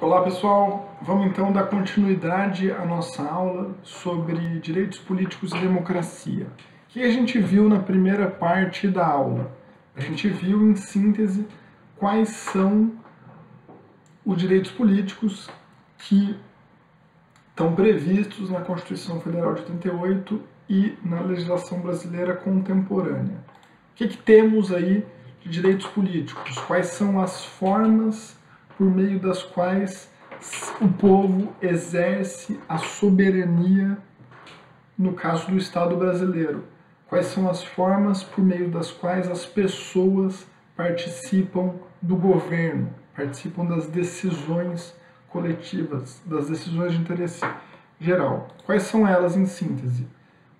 Olá pessoal, vamos então dar continuidade à nossa aula sobre direitos políticos e democracia. O que a gente viu na primeira parte da aula? A gente viu, em síntese, quais são os direitos políticos que estão previstos na Constituição Federal de 88 e na legislação brasileira contemporânea. O que temos aí de direitos políticos? Quais são as formas por meio das quais o povo exerce a soberania no caso do Estado brasileiro? Quais são as formas por meio das quais as pessoas participam do governo, participam das decisões coletivas, das decisões de interesse geral? Quais são elas em síntese?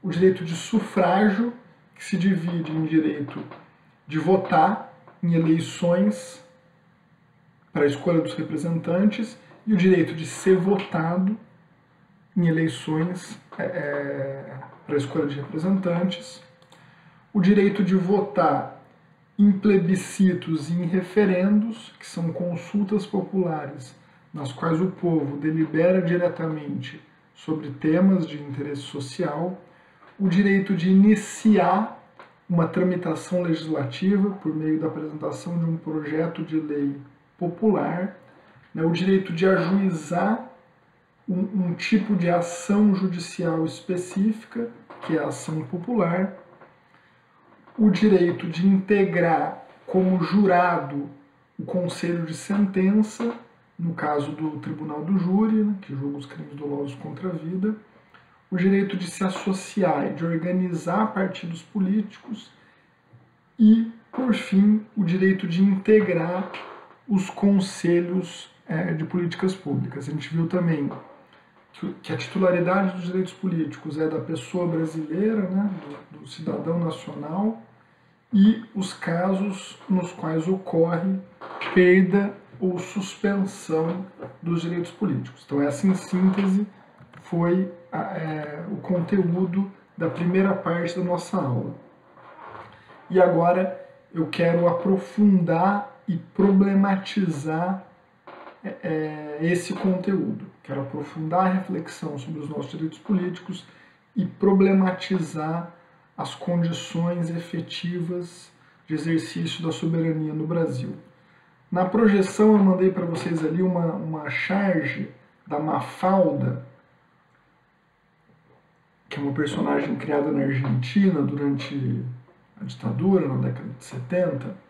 O direito de sufrágio, que se divide em direito de votar em eleições para a escolha dos representantes e o direito de ser votado em eleições para a escolha de representantes, o direito de votar em plebiscitos e em referendos, que são consultas populares, nas quais o povo delibera diretamente sobre temas de interesse social, o direito de iniciar uma tramitação legislativa por meio da apresentação de um projeto de lei popular, o direito de ajuizar um tipo de ação judicial específica, que é a ação popular, o direito de integrar como jurado o conselho de sentença, no caso do Tribunal do Júri, que julga os crimes dolosos contra a vida, o direito de se associar e de organizar partidos políticos e, por fim, o direito de integrar os conselhos de políticas públicas. A gente viu também que a titularidade dos direitos políticos é da pessoa brasileira, do cidadão nacional, e os casos nos quais ocorre perda ou suspensão dos direitos políticos. Então, essa, em síntese, foi o conteúdo da primeira parte da nossa aula. E agora eu quero aprofundar e problematizar esse conteúdo. Quero aprofundar a reflexão sobre os nossos direitos políticos e problematizar as condições efetivas de exercício da soberania no Brasil. Na projeção eu mandei para vocês ali uma charge da Mafalda, que é uma personagem criada na Argentina durante a ditadura, na década de 70,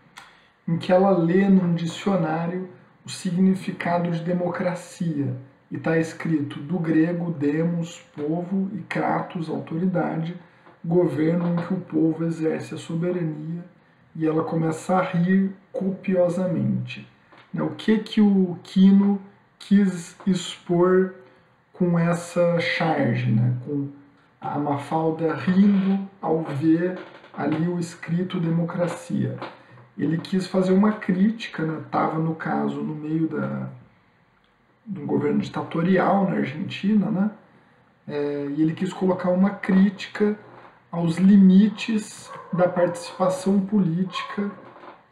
em que ela lê num dicionário o significado de democracia, e está escrito do grego demos, povo, e kratos, autoridade, governo em que o povo exerce a soberania, e ela começa a rir copiosamente. O que o Quino quis expor com essa charge, com a Mafalda rindo ao ver ali o escrito democracia? Ele quis fazer uma crítica, estava no caso no meio de um governo ditatorial na Argentina, e ele quis colocar uma crítica aos limites da participação política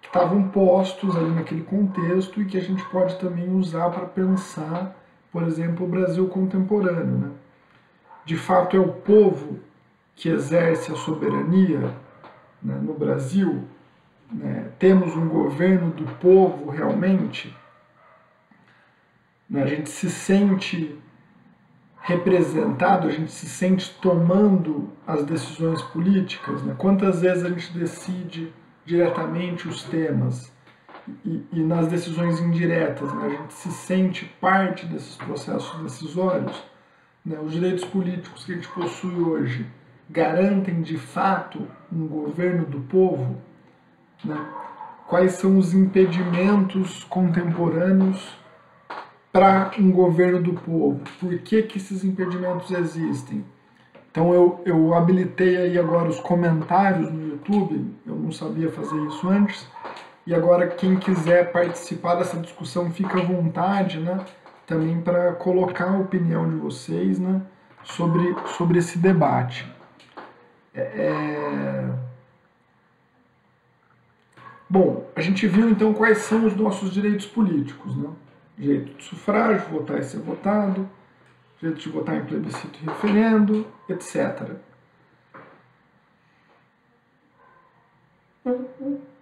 que estavam postos ali naquele contexto e que a gente pode também usar para pensar, por exemplo, o Brasil contemporâneo. De fato, é o povo que exerce a soberania no Brasil? Temos um governo do povo realmente? A gente se sente representado, a gente se sente tomando as decisões políticas? Quantas vezes a gente decide diretamente os temas? E nas decisões indiretas, a gente se sente parte desses processos decisórios? Os direitos políticos que a gente possui hoje garantem de fato um governo do povo? Quais são os impedimentos contemporâneos para um governo do povo? Por que esses impedimentos existem? Então eu habilitei aí agora os comentários no YouTube, eu não sabia fazer isso antes, e agora quem quiser participar dessa discussão fica à vontade, também para colocar a opinião de vocês, sobre esse debate. Bom, a gente viu então quais são os nossos direitos políticos, Direito de sufrágio, votar e ser votado, direito de votar em plebiscito e referendo, etc.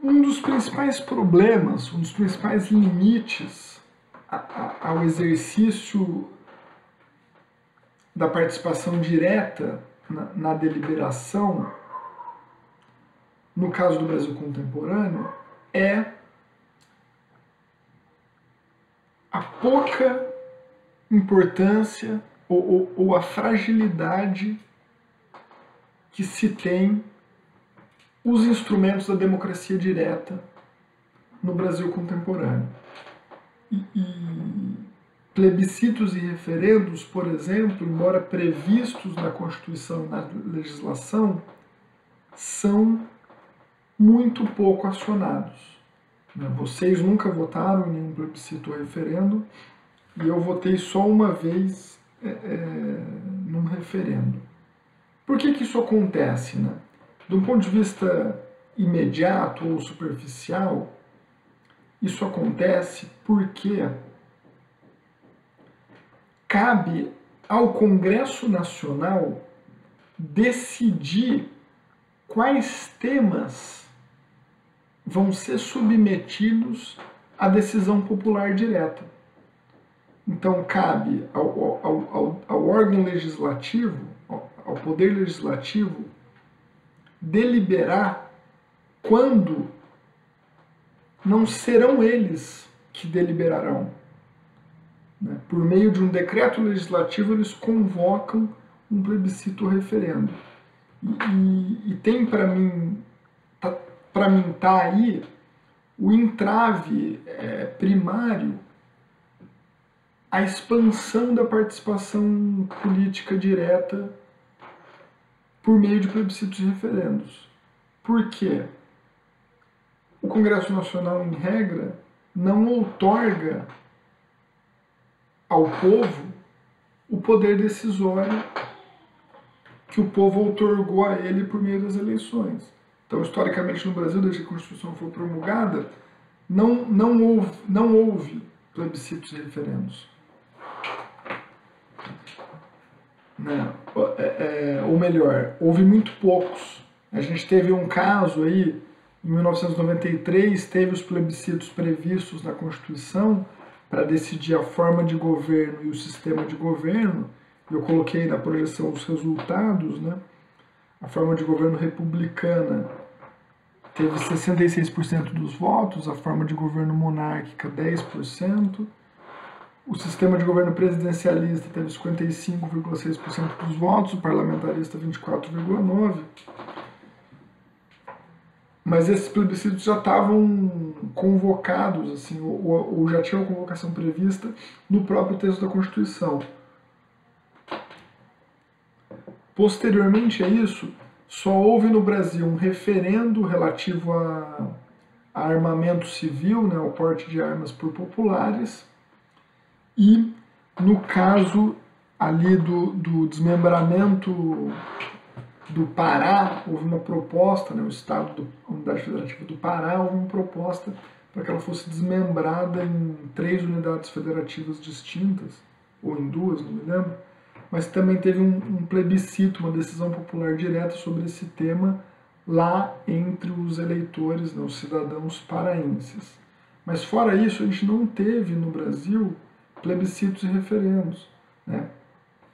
Um dos principais problemas, um dos principais limites ao exercício da participação direta na deliberação, no caso do Brasil contemporâneo, é a pouca importância ou a fragilidade que se tem os instrumentos da democracia direta no Brasil contemporâneo. E plebiscitos e referendos, por exemplo, embora previstos na Constituição e na legislação, são muito pouco acionados. Vocês nunca votaram em nenhum plebiscito ou referendo, e eu votei só uma vez num referendo. Por que isso acontece, né? De um ponto de vista imediato ou superficial, isso acontece porque cabe ao Congresso Nacional decidir quais temas vão ser submetidos à decisão popular direta. Então, cabe ao órgão legislativo, ao poder legislativo, deliberar quando não serão eles que deliberarão. Por meio de um decreto legislativo, eles convocam um plebiscito ou referendo. E tem para mim tá aí o entrave primário à expansão da participação política direta por meio de plebiscitos e referendos. Por quê? O Congresso Nacional, em regra, não outorga ao povo o poder decisório que o povo outorgou a ele por meio das eleições. Então, historicamente, no Brasil, desde que a Constituição foi promulgada, não houve plebiscitos e referendos. Ou melhor, houve muito poucos. A gente teve um caso aí, em 1993, teve os plebiscitos previstos na Constituição para decidir a forma de governo e o sistema de governo. Eu coloquei na projeção os resultados, né? A forma de governo republicana teve 66% dos votos, a forma de governo monárquica 10%, o sistema de governo presidencialista teve 55,6% dos votos, o parlamentarista 24,9%. Mas esses plebiscitos já estavam convocados, assim, ou já tinham convocação prevista no próprio texto da Constituição. Posteriormente a isso, só houve no Brasil um referendo relativo a armamento civil, né, ao porte de armas por populares, e no caso ali do desmembramento do Pará, houve uma proposta, né, o Estado, a Unidade Federativa do Pará, houve uma proposta para que ela fosse desmembrada em 3 unidades federativas distintas, ou em 2, não me lembro, mas também teve um plebiscito, uma decisão popular direta sobre esse tema lá entre os eleitores, né, os cidadãos paraenses. Mas fora isso, a gente não teve no Brasil plebiscitos e referendos, né?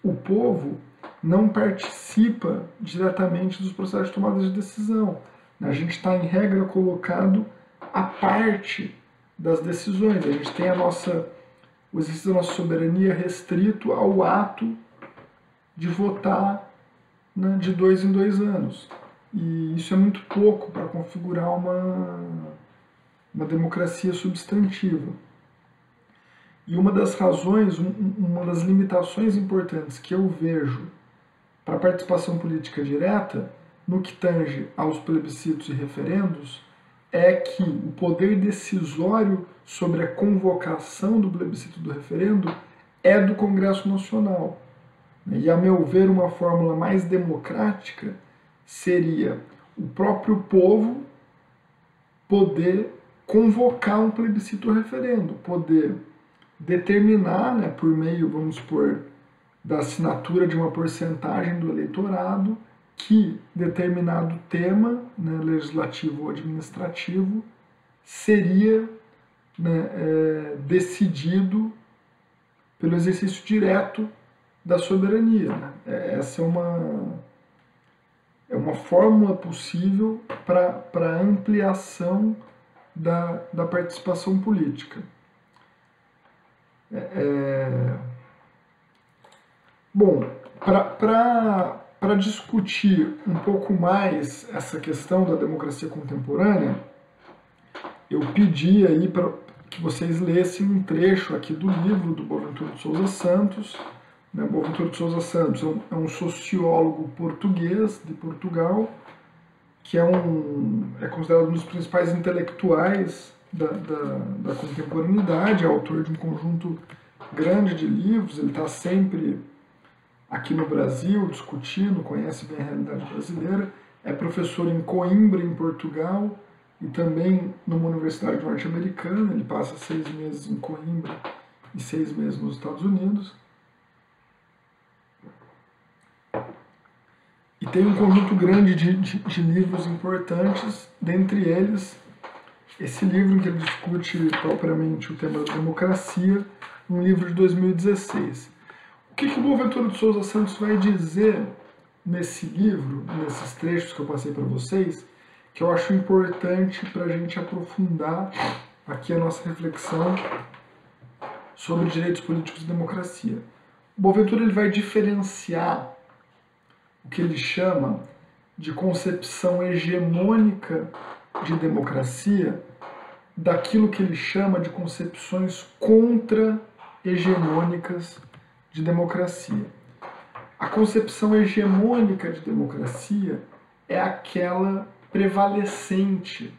O povo não participa diretamente dos processos de tomada de decisão. A gente está, em regra, colocado à parte das decisões. A gente tem o exercício da nossa soberania restrito ao ato de votar, né, de 2 em 2 anos. E isso é muito pouco para configurar uma democracia substantiva. E uma das razões, uma das limitações importantes que eu vejo para a participação política direta, no que tange aos plebiscitos e referendos, é que o poder decisório sobre a convocação do plebiscito e do referendo é do Congresso Nacional. E, a meu ver, uma fórmula mais democrática seria o próprio povo poder convocar um plebiscito ou referendo, poder determinar, né, por meio, vamos supor, da assinatura de uma porcentagem do eleitorado, que determinado tema, né, legislativo ou administrativo seria, né, decidido pelo exercício direto da soberania. Né? Essa é uma fórmula possível para ampliação da participação política. Bom, para discutir um pouco mais essa questão da democracia contemporânea, eu pedi aí para que vocês lessem um trecho aqui do livro do Boaventura de Sousa Santos. Né? Boaventura de Sousa Santos é um sociólogo português de Portugal, que é considerado um dos principais intelectuais da contemporaneidade, é autor de um conjunto grande de livros. Ele está sempre aqui no Brasil discutindo, conhece bem a realidade brasileira, é professor em Coimbra, em Portugal, e também numa universidade norte-americana. Ele passa 6 meses em Coimbra e 6 meses nos Estados Unidos. E tem um conjunto grande de livros importantes, dentre eles esse livro em que ele discute propriamente o tema da democracia, um livro de 2016. O que o Boaventura de Sousa Santos vai dizer nesse livro, nesses trechos que eu passei para vocês, que eu acho importante para a gente aprofundar aqui a nossa reflexão sobre direitos políticos e democracia. O Boaventura ele vai diferenciar o que ele chama de concepção hegemônica de democracia daquilo que ele chama de concepções contra-hegemônicas de democracia. A concepção hegemônica de democracia é aquela prevalecente,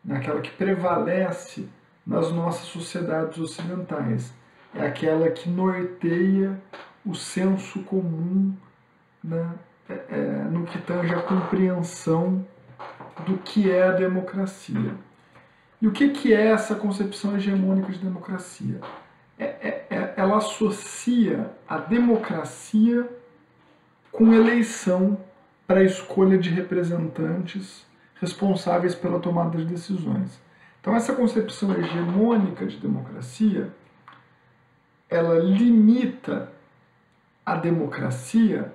né, aquela que prevalece nas nossas sociedades ocidentais. É aquela que norteia o senso comum, né, no que tange a compreensão do que é a democracia. E o que é essa concepção hegemônica de democracia? Ela associa a democracia com eleição para a escolha de representantes responsáveis pela tomada de decisões. Então, essa concepção hegemônica de democracia, ela limita a democracia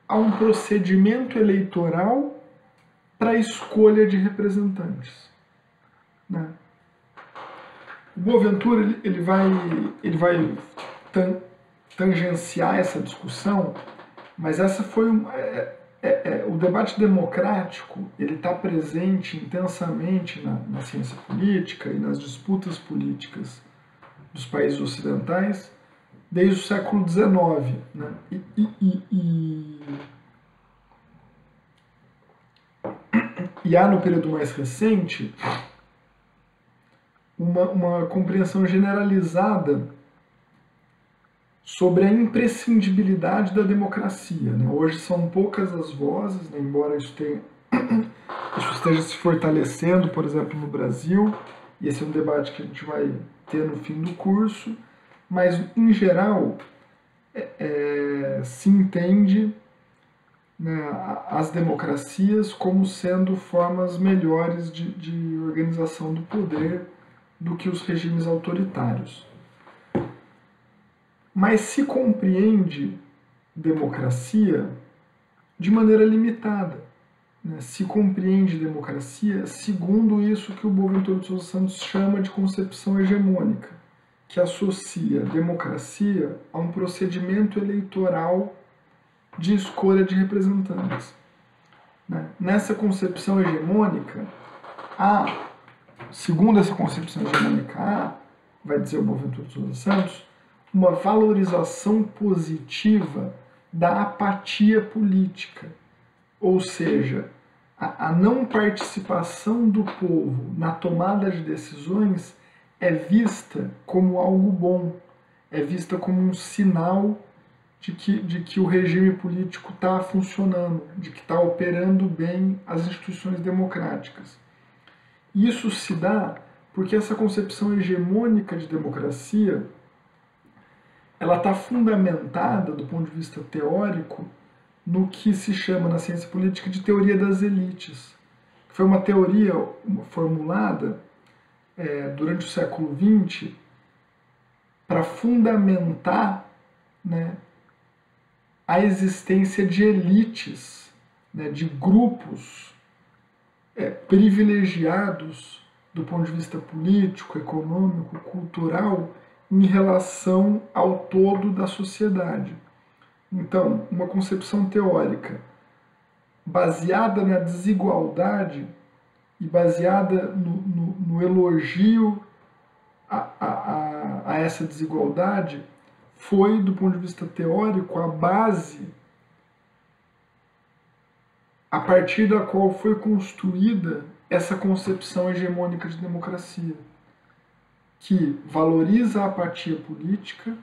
a um procedimento eleitoral para a escolha de representantes. Né? O Boaventura ele vai tangenciar essa discussão, mas essa foi o debate democrático. Ele está presente intensamente na ciência política e nas disputas políticas dos países ocidentais desde o século XIX, né? E há no período mais recente uma compreensão generalizada sobre a imprescindibilidade da democracia. Né? Hoje são poucas as vozes, né? Embora isso esteja se fortalecendo, por exemplo, no Brasil, e esse é um debate que a gente vai ter no fim do curso, mas, em geral, se entende, né, as democracias como sendo formas melhores de organização do poder do que os regimes autoritários. Mas se compreende democracia de maneira limitada. Né? Se compreende democracia segundo isso que o Boaventura de Sousa Santos chama de concepção hegemônica, que associa democracia a um procedimento eleitoral de escolha de representantes. Né? Nessa concepção hegemônica, segundo essa concepção hegemônica, vai dizer o Boaventura de Sousa Santos, uma valorização positiva da apatia política, ou seja, a não participação do povo na tomada de decisões é vista como algo bom, é vista como um sinal de que o regime político está funcionando, de que está operando bem as instituições democráticas. Isso se dá porque essa concepção hegemônica de democracia ela está fundamentada, do ponto de vista teórico, no que se chama na ciência política de teoria das elites. Foi uma teoria formulada durante o século XX para fundamentar, né, a existência de elites, né, de grupos privilegiados do ponto de vista político, econômico, cultural, em relação ao todo da sociedade. Então, uma concepção teórica baseada na desigualdade e baseada no elogio a essa desigualdade foi, do ponto de vista teórico, a base a partir da qual foi construída essa concepção hegemônica de democracia, que valoriza a apatia política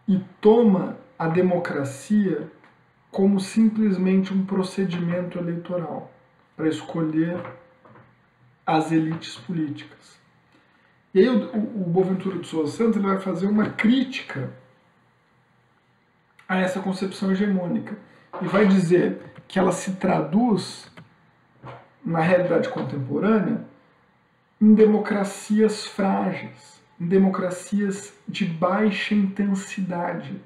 e toma a democracia como simplesmente um procedimento eleitoral para escolher as elites políticas. E aí o Boaventura de Souza Santos ele vai fazer uma crítica a essa concepção hegemônica e vai dizer que ela se traduz na realidade contemporânea em democracias frágeis, em democracias de baixa intensidade,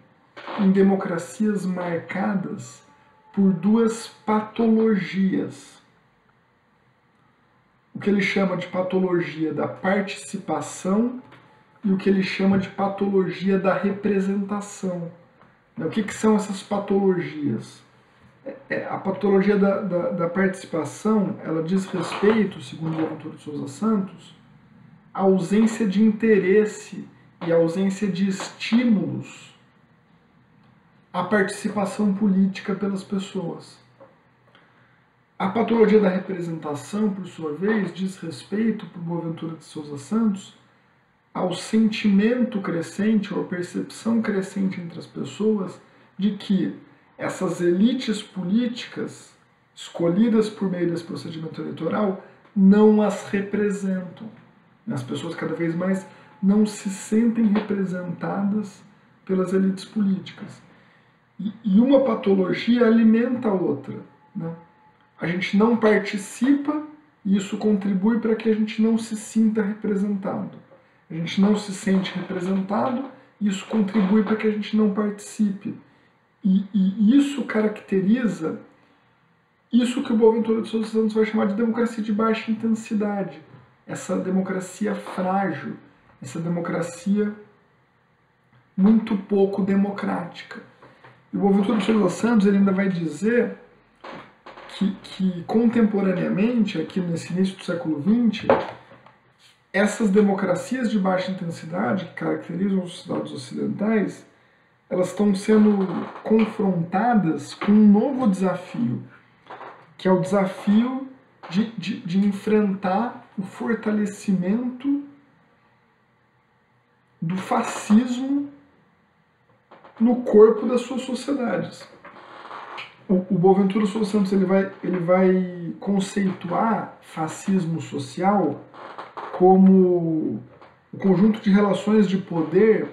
em democracias marcadas por duas patologias. O que ele chama de patologia da participação e o que ele chama de patologia da representação. O que são essas patologias? A patologia da participação, ela diz respeito, segundo o autor de Souza Santos, à ausência de interesse e à ausência de estímulos à participação política pelas pessoas. A patologia da representação, por sua vez, diz respeito, por Boaventura de Souza Santos, ao sentimento crescente, ou à percepção crescente entre as pessoas de que essas elites políticas, escolhidas por meio desse procedimento eleitoral, não as representam. As pessoas cada vez mais não se sentem representadas pelas elites políticas. E uma patologia alimenta a outra, né? A gente não participa e isso contribui para que a gente não se sinta representado. A gente não se sente representado e isso contribui para que a gente não participe. E isso caracteriza isso que o Boaventura de Souza Santos vai chamar de democracia de baixa intensidade. Essa democracia frágil, essa democracia muito pouco democrática. E o Boaventura de Souza Santos ele ainda vai dizer que contemporaneamente, aqui nesse início do século XX, essas democracias de baixa intensidade que caracterizam os sociedades ocidentais, elas estão sendo confrontadas com um novo desafio, que é o desafio de enfrentar o fortalecimento do fascismo no corpo das suas sociedades. O Boaventura Souza Santos ele vai conceituar fascismo social como o conjunto de relações de poder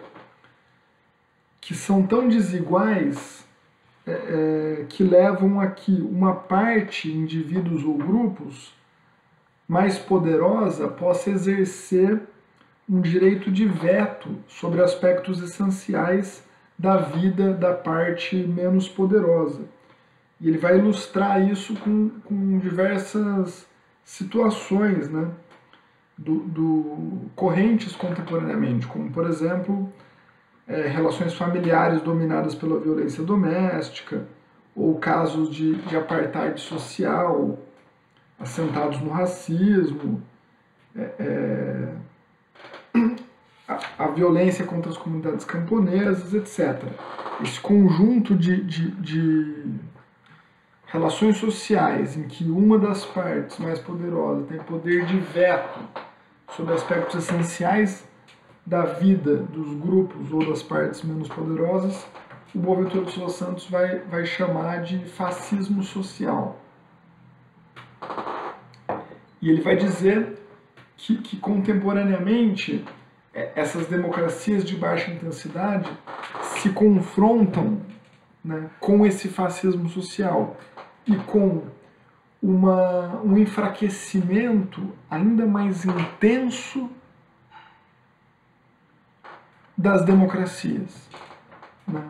que são tão desiguais que levam a que uma parte, indivíduos ou grupos, mais poderosa possa exercer um direito de veto sobre aspectos essenciais da vida da parte menos poderosa. E ele vai ilustrar isso com diversas situações, né, correntes contemporaneamente, como, por exemplo, relações familiares dominadas pela violência doméstica, ou casos de apartheid social, assentados no racismo, a violência contra as comunidades camponesas, etc. Esse conjunto de relações sociais em que uma das partes mais poderosas tem poder de veto sobre aspectos essenciais da vida dos grupos ou das partes menos poderosas, o Boaventura de Souza Santos vai chamar de fascismo social. E ele vai dizer que contemporaneamente essas democracias de baixa intensidade se confrontam, né, com esse fascismo social e com um enfraquecimento ainda mais intenso das democracias, né?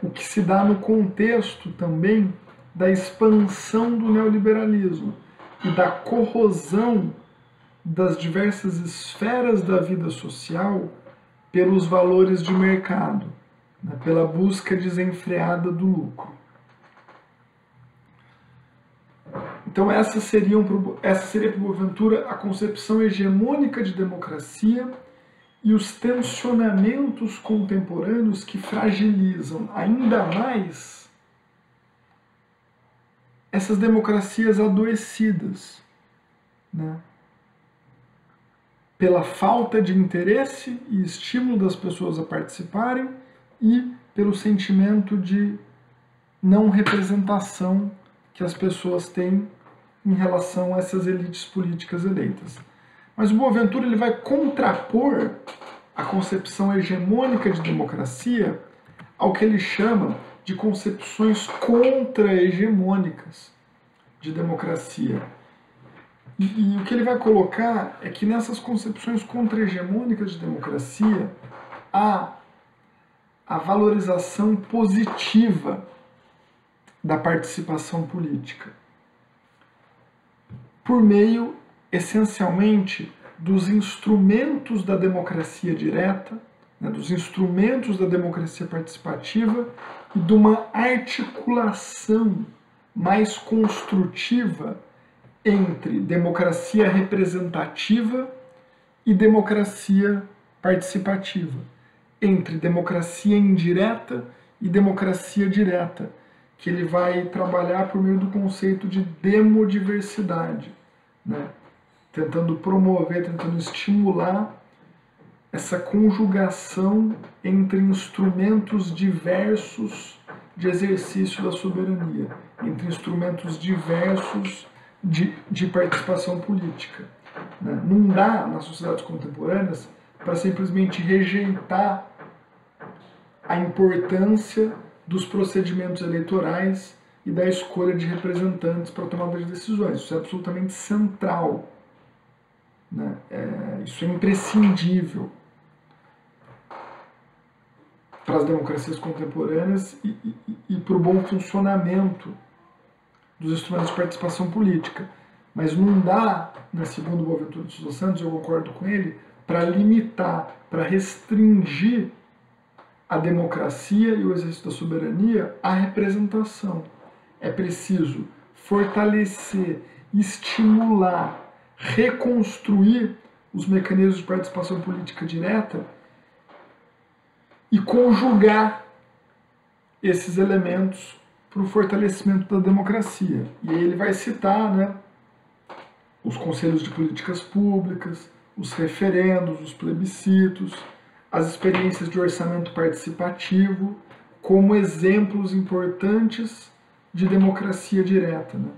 O que se dá no contexto também da expansão do neoliberalismo e da corrosão das diversas esferas da vida social pelos valores de mercado, né, pela busca desenfreada do lucro. Então essa seria, porventura, a concepção hegemônica de democracia e os tensionamentos contemporâneos que fragilizam ainda mais essas democracias adoecidas, né, pela falta de interesse e estímulo das pessoas a participarem e pelo sentimento de não representação que as pessoas têm em relação a essas elites políticas eleitas. Mas o Boaventura ele vai contrapor a concepção hegemônica de democracia ao que ele chama de concepções contra-hegemônicas de democracia. E o que ele vai colocar é que nessas concepções contra-hegemônicas de democracia há a valorização positiva da participação política, por meio, essencialmente, dos instrumentos da democracia direta, né, dos instrumentos da democracia participativa e de uma articulação mais construtiva entre democracia representativa e democracia participativa, entre democracia indireta e democracia direta, que ele vai trabalhar por meio do conceito de demodiversidade, né? Tentando promover, tentando estimular essa conjugação entre instrumentos diversos de exercício da soberania, entre instrumentos diversos de participação política, né? Não dá, nas sociedades contemporâneas, para simplesmente rejeitar a importância dos procedimentos eleitorais e da escolha de representantes para a tomada de decisões. Isso é absolutamente central, né? Isso é imprescindível para as democracias contemporâneas e para o bom funcionamento dos instrumentos de participação política. Mas não dá, né, segundo o Boaventura de Souza Santos, eu concordo com ele, para limitar, para restringir a democracia e o exercício da soberania à representação. É preciso fortalecer, estimular, reconstruir os mecanismos de participação política direta e conjugar esses elementos para o fortalecimento da democracia. E aí ele vai citar, né, os conselhos de políticas públicas, os referendos, os plebiscitos, as experiências de orçamento participativo como exemplos importantes de democracia direta, né?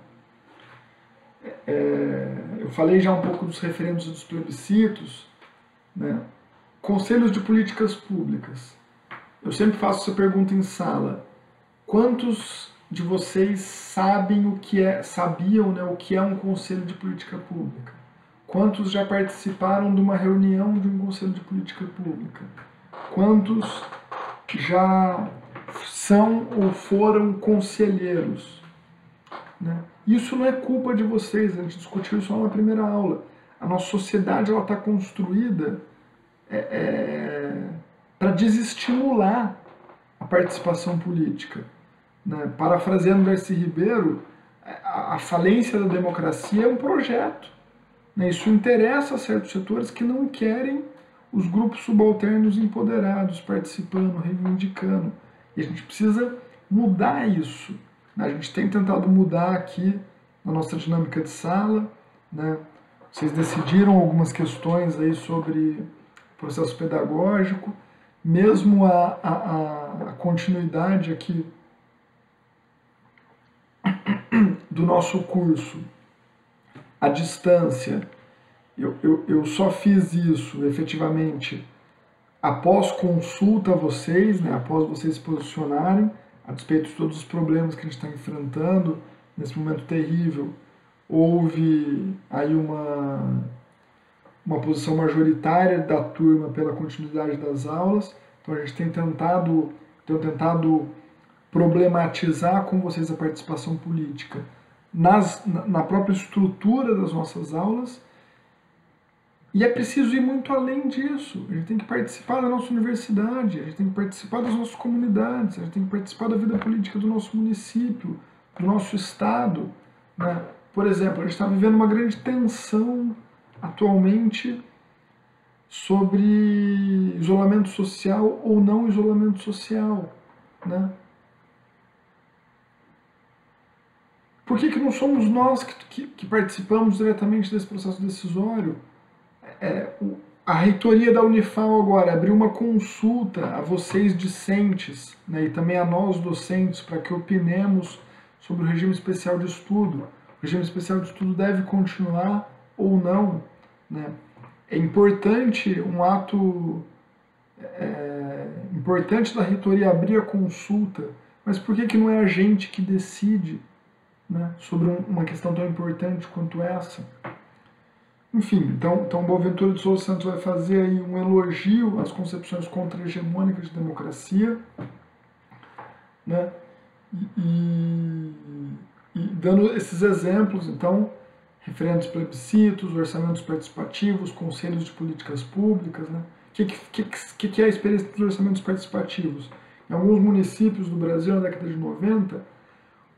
Eu falei já um pouco dos referendos e dos plebiscitos, né? Conselhos de políticas públicas. Eu sempre faço essa pergunta em sala. Quantos de vocês sabiam, né, o que é um conselho de política pública? Quantos já participaram de uma reunião de um conselho de política pública? Quantos já são ou foram conselheiros, né? Isso não é culpa de vocês, a gente discutiu isso lá na primeira aula. A nossa sociedade está construída para desestimular a participação política, né? Parafraseando Darcy Ribeiro, a falência da democracia é um projeto, né? Isso interessa a certos setores que não querem os grupos subalternos empoderados, participando, reivindicando. E a gente precisa mudar isso, né? A gente tem tentado mudar aqui na nossa dinâmica de sala, né? Vocês decidiram algumas questões aí sobre processo pedagógico, mesmo a continuidade aqui do nosso curso à distância. Eu só fiz isso efetivamente após consulta a vocês, né, após vocês se posicionarem, a despeito de todos os problemas que a gente está enfrentando nesse momento terrível, houve aí uma posição majoritária da turma pela continuidade das aulas. Então a gente tem tentado problematizar com vocês a participação política na própria estrutura das nossas aulas. E é preciso ir muito além disso. A gente tem que participar da nossa universidade, a gente tem que participar das nossas comunidades, a gente tem que participar da vida política do nosso município, do nosso estado, né? Por exemplo, a gente está vivendo uma grande tensão atualmente sobre isolamento social ou não isolamento social, né? Por que não somos nós que participamos diretamente desse processo decisório? A reitoria da Unifal agora abriu uma consulta a vocês discentes, né, e também a nós docentes, para que opinemos sobre o regime especial de estudo. O regime especial de estudo deve continuar ou não, né? É importante um ato importante da reitoria abrir a consulta, mas por que não é a gente que decide, né, sobre uma questão tão importante quanto essa? Enfim, então Boaventura de Souza Santos vai fazer aí um elogio às concepções contra-hegemônicas de democracia, né? E dando esses exemplos, então, referentes plebiscitos, orçamentos participativos, conselhos de políticas públicas, né? O que é a experiência dos orçamentos participativos? Em alguns municípios do Brasil, na década de 90,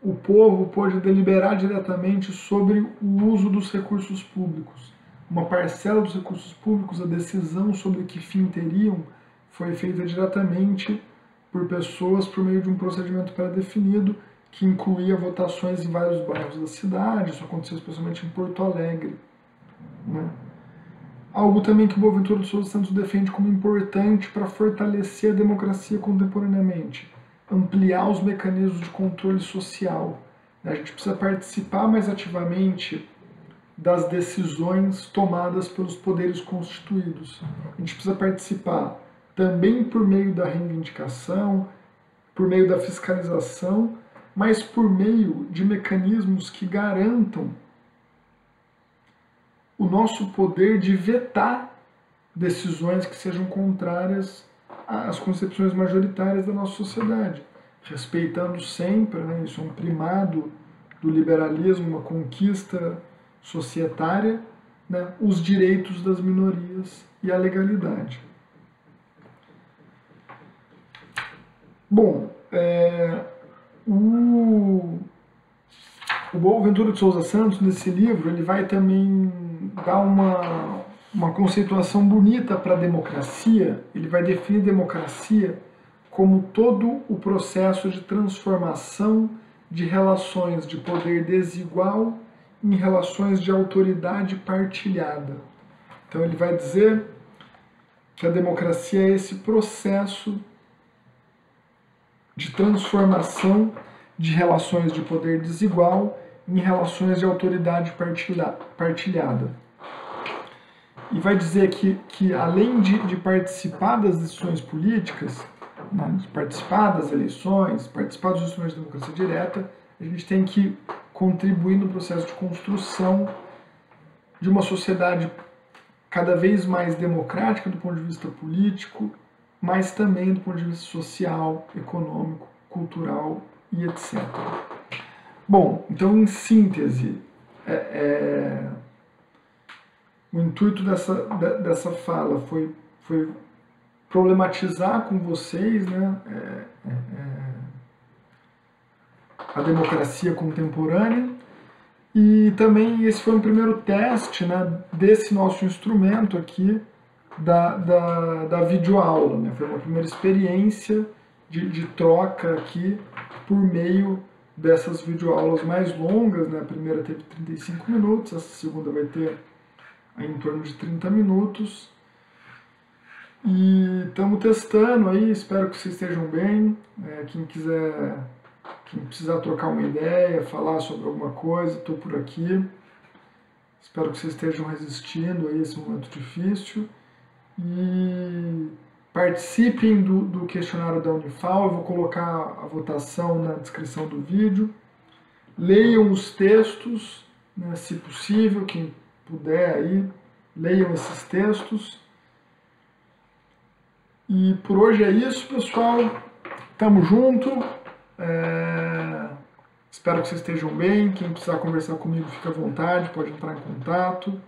o povo pôde deliberar diretamente sobre o uso dos recursos públicos. Uma parcela dos recursos públicos, a decisão sobre que fim teriam, foi feita diretamente por pessoas por meio de um procedimento pré-definido que incluía votações em vários bairros da cidade. Isso aconteceu especialmente em Porto Alegre, né? Algo também que o Boaventura de Souza Santos defende como importante para fortalecer a democracia contemporaneamente: ampliar os mecanismos de controle social. A gente precisa participar mais ativamente das decisões tomadas pelos poderes constituídos. A gente precisa participar também por meio da reivindicação, por meio da fiscalização, mas por meio de mecanismos que garantam o nosso poder de vetar decisões que sejam contrárias às concepções majoritárias da nossa sociedade, respeitando sempre, né, isso é um primado do liberalismo, uma conquista societária, né, os direitos das minorias e a legalidade. Bom, o Boaventura de Souza Santos, nesse livro, ele vai também dar uma conceituação bonita para a democracia. Ele vai definir democracia como todo o processo de transformação de relações de poder desigual em relações de autoridade partilhada. Então ele vai dizer que a democracia é esse processo de transformação de relações de poder desigual em relações de autoridade partilhada. E vai dizer que além de participar das decisões políticas, né, de participar das eleições, participar dos instrumentos de democracia direta, a gente tem que contribuir no processo de construção de uma sociedade cada vez mais democrática do ponto de vista político, mas também do ponto de vista social, econômico, cultural e etc. Bom, então, em síntese, o intuito dessa fala foi problematizar com vocês, né, a democracia contemporânea, e também esse foi um primeiro teste, né, desse nosso instrumento aqui, da videoaula, né? Foi uma primeira experiência de troca aqui por meio dessas videoaulas mais longas, né? A primeira teve 35 minutos, essa segunda vai ter em torno de 30 minutos. E estamos testando aí, espero que vocês estejam bem. Quem precisar trocar uma ideia, falar sobre alguma coisa, estou por aqui. Espero que vocês estejam resistindo a esse momento difícil. E Participem do questionário da Unifal, eu vou colocar a votação na descrição do vídeo. Leiam os textos, né, se possível, quem puder aí, leiam esses textos. E por hoje é isso, pessoal. Tamo junto. Espero que vocês estejam bem. Quem precisar conversar comigo, fica à vontade, pode entrar em contato.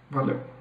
Valeu.